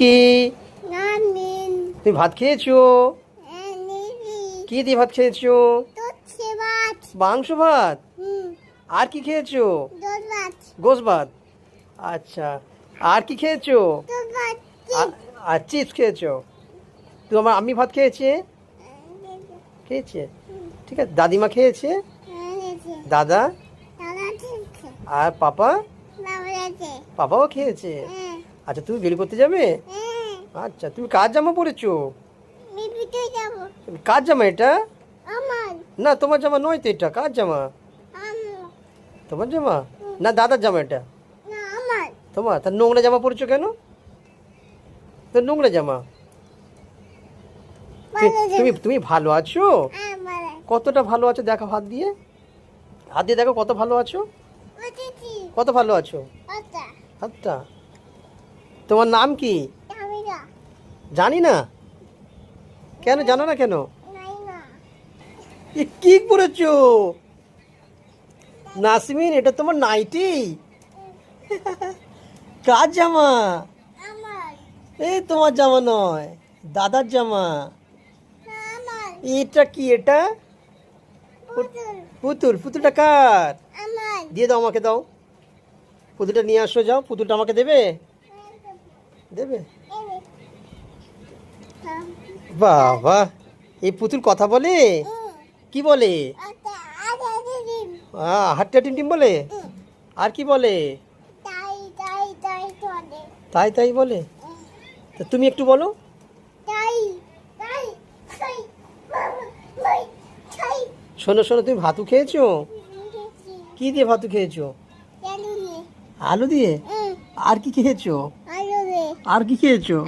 কি তুমি ভাত খেয়েছো? কি দিয়ে ভাত খেয়েছো? মাংস ভাত। আর কি খেয়েছো? গোশ ভাত। আচ্ছা, আর কি খেয়েছো? আর চিপস খেয়েছো? তুমি আমার আম্মি ভাত খেয়েছে? খেয়েছে। ঠিক আছে, দাদিমা খেয়েছে? দাদা আর পাপা? পাপাও খেয়েছে। আচ্ছা, তুমি বের করতে যাবে? আচ্ছা, তুমি কার জামা পরেছো? কার জামা এটা? না, তোমার জামা নয় তো, এটা কার জামা? তোমার জামা না, দাদার জামা এটা? তোমার? তার নোংরা জামা পরেছো কেন? তো নোংরা জামা। তুমি তুমি ভালো আছো? কতটা ভালো আছো দেখো, হাত দিয়ে, হাত দিয়ে দেখো কত ভালো আছো। কত ভালো আছো? আচ্ছা, তোমার নাম কি? জানি না। কেন জানো না কেন? কি পরেছো নাসমিন? এটা তোমার নাইটি? কার জামা? এই তোমার জামা নয়, দাদার জামা। এটা কি? এটা পুতুল। পুতুলটা কার? দিয়ে দাও, আমাকে দাও। পুতুলটা নিয়ে আসো, যাও। পুতুলটা আমাকে দেবে? দেবে? বাবা, এই পুতুল কথা বলে? কি বলে? হাট্টা টিম টিম বলে? আর কি বলে? তাই তাই বলে? তা তুমি একটু বলো। শোনো শোনো, তুমি ভাতু খেয়েছো? কি দিয়ে ভাতু খেয়েছো? আলু দিয়ে। আর কি খেয়েছো? আর কি খেয়েছো?